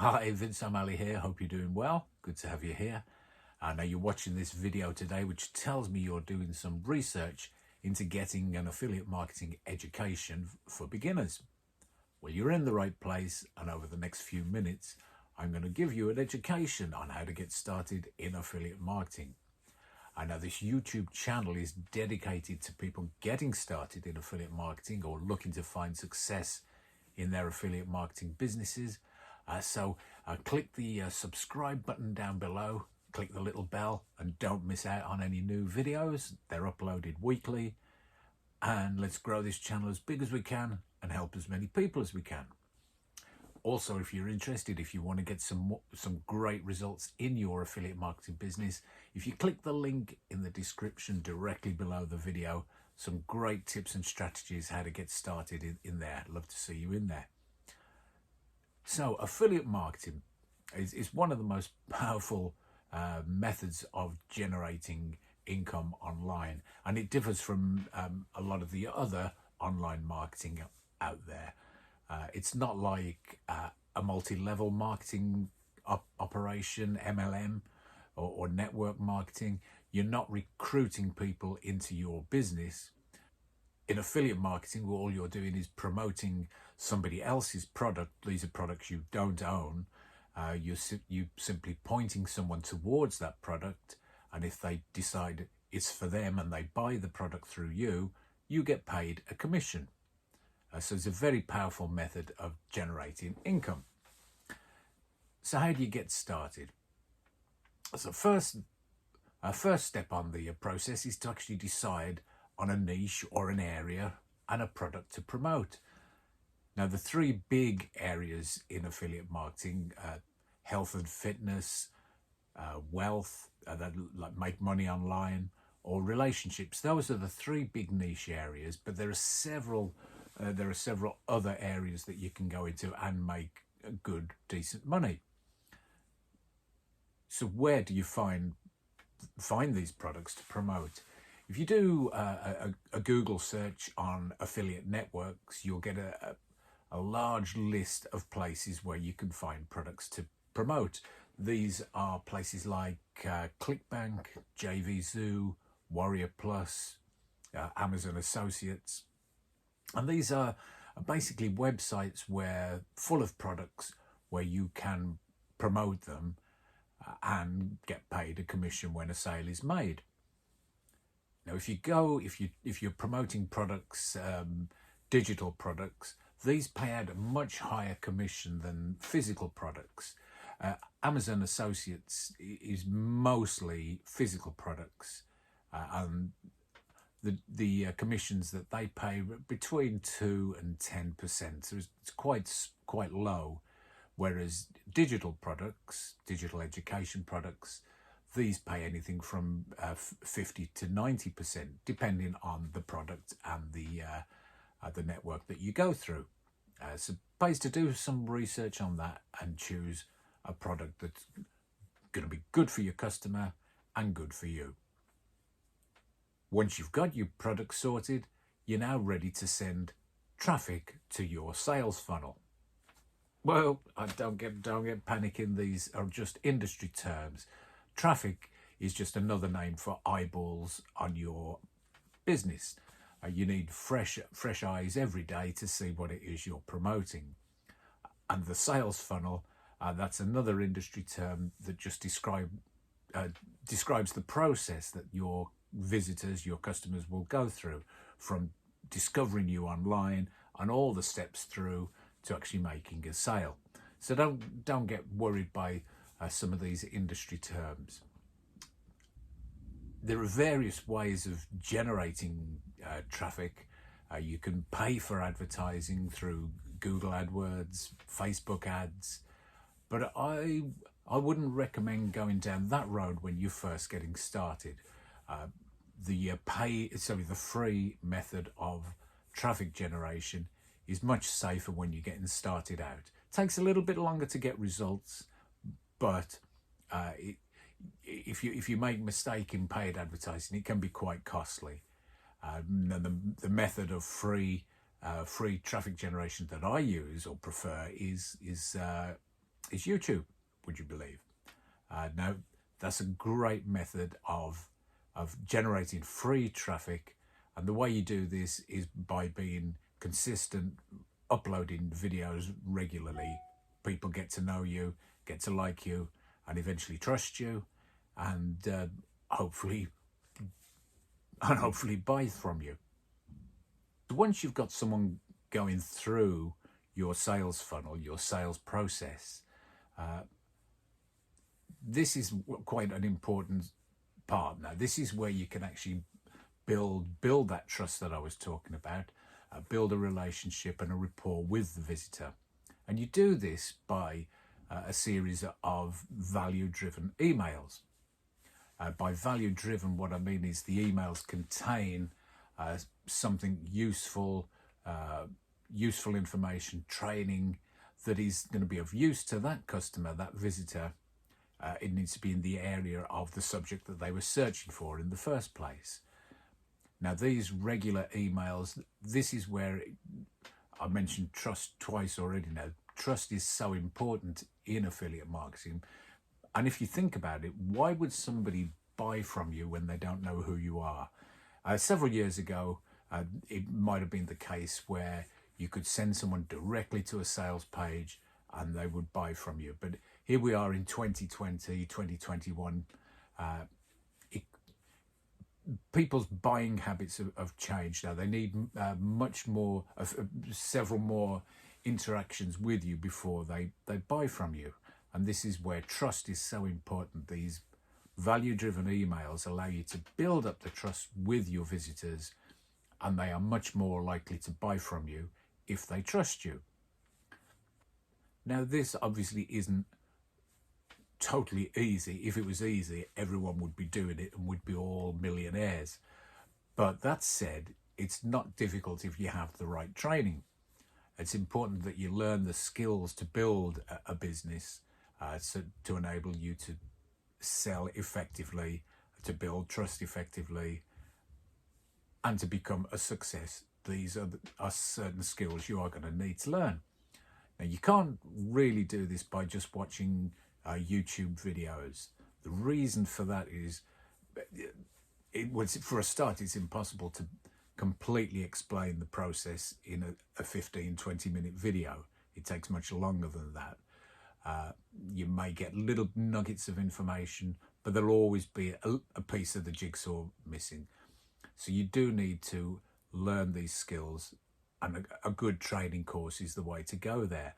Hi, Vince O'Malley here. Hope you're doing well. Good to have you here. I know you're watching this video today, which tells me you're doing some research into getting an affiliate marketing education for beginners. Well, you're in the right place, and over the next few minutes, I'm going to give you an education on how to get started in affiliate marketing. I know this YouTube channel is dedicated to people getting started in affiliate marketing or looking to find success in their affiliate marketing businesses. So click the subscribe button down below, click the little bell, and don't miss out on any new videos. They're uploaded weekly. And let's grow this channel as big as we can and help as many people as we can. Also, if you're interested, if you want to get some great results in your affiliate marketing business, if you click the link in the description directly below the video, some great tips and strategies how to get started in there. I'd love to see you in there. So affiliate marketing is one of the most powerful methods of generating income online, and it differs from a lot of the other online marketing out there. It's not like a multi-level marketing operation, MLM, or network marketing. You're not recruiting people into your business. In affiliate marketing, all you're doing is promoting somebody else's product. These are products you don't own. You're simply pointing someone towards that product, and if they decide it's for them and they buy the product through you, you get paid a commission. So it's a very powerful method of generating income. So how do you get started? So first step on the process is to actually decide on a niche or an area and a product to promote. Now, the three big areas in affiliate marketing, health and fitness, wealth, that like make money online, or relationships. Those are the three big niche areas, but there are several other areas that you can go into and make good, decent money. So where do you find these products to promote? If you do a Google search on affiliate networks, you'll get a large list of places where you can find products to promote. These are places like ClickBank, JVZoo, Warrior Plus, Amazon Associates. And these are basically websites where full of products where you can promote them and get paid a commission when a sale is made. Now, if you're promoting products, digital products, these pay out a much higher commission than physical products. Amazon Associates is mostly physical products, and the commissions that they pay between 2 and 10%. So it's quite low. Whereas digital products, digital education products, these pay anything from 50 to 90%, depending on the product and the network that you go through. So it pays to do some research on that and choose a product that's going to be good for your customer and good for you. Once you've got your product sorted, you're now ready to send traffic to your sales funnel. Well, don't get panicking. These are just industry terms. Traffic is just another name for eyeballs on your business. You need fresh eyes every day to see what it is you're promoting. And the sales funnel, that's another industry term that just describes the process that your visitors, your customers will go through, from discovering you online and all the steps through to actually making a sale. So don't get worried by some of these industry terms. There are various ways of generating traffic. You can pay for advertising through Google AdWords, Facebook ads, but I wouldn't recommend going down that road when you're first getting started. The free method of traffic generation is much safer when you're getting started out. It takes a little bit longer to get results, but if you make a mistake in paid advertising, it can be quite costly. The method of free traffic generation that I use or prefer is is YouTube, would you believe? Now, that's a great method of generating free traffic. And the way you do this is by being consistent, uploading videos regularly. People get to know you, get to like you, and eventually trust you, and hopefully buy from you. Once you've got someone going through your sales funnel, your sales process, this is quite an important part. Now, this is where you can actually build that trust that I was talking about, build a relationship and a rapport with the visitor. And you do this by a series of value-driven emails. By value-driven, what I mean is the emails contain something useful, useful information, training that is going to be of use to that customer, that visitor. It needs to be in the area of the subject that they were searching for in the first place. Now, these regular emails, this is where I mentioned trust twice already now. Trust is so important in affiliate marketing. And if you think about it, why would somebody buy from you when they don't know who you are? Several years ago, it might have been the case where you could send someone directly to a sales page and they would buy from you. But here we are in 2020, 2021. People's buying habits have changed now. They need much more, several more interactions with you before they buy from you. And this is where trust is so important. These value-driven emails allow you to build up the trust with your visitors, and they are much more likely to buy from you if they trust you. Now, this obviously isn't totally easy. If it was easy, everyone would be doing it and would be all millionaires. But that said, it's not difficult if you have the right training. It's important that you learn the skills to build a business to enable you to sell effectively, to build trust effectively, and to become a success. These are certain skills you are going to need to learn. Now, you can't really do this by just watching YouTube videos. The reason for that is, for a start, it's impossible to completely explain the process in a 15-20 minute video. It takes much longer than that. You may get little nuggets of information, but there'll always be a piece of the jigsaw missing. So you do need to learn these skills, and a good training course is the way to go there.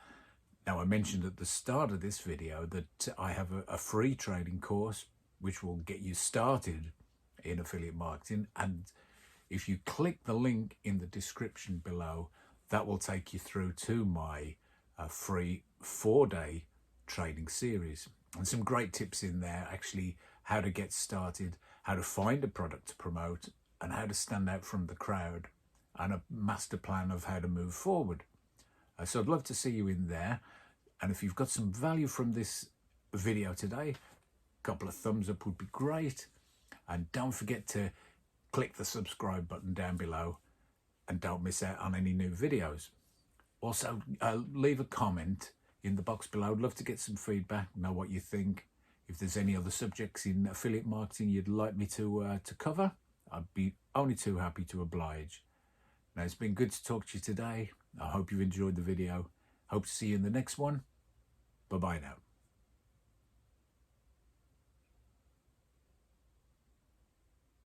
Now, I mentioned at the start of this video that I have a free training course which will get you started in affiliate marketing, and if you click the link in the description below, that will take you through to my free 4-day training series. And some great tips in there, actually, how to get started, how to find a product to promote, and how to stand out from the crowd, and a master plan of how to move forward. So I'd love to see you in there. And if you've got some value from this video today, a couple of thumbs up would be great. And don't forget to click the subscribe button down below, and don't miss out on any new videos. Also, leave a comment in the box below. I'd love to get some feedback, know what you think. If there's any other subjects in affiliate marketing you'd like me to cover, I'd be only too happy to oblige. Now, it's been good to talk to you today. I hope you've enjoyed the video. Hope to see you in the next one. Bye-bye now.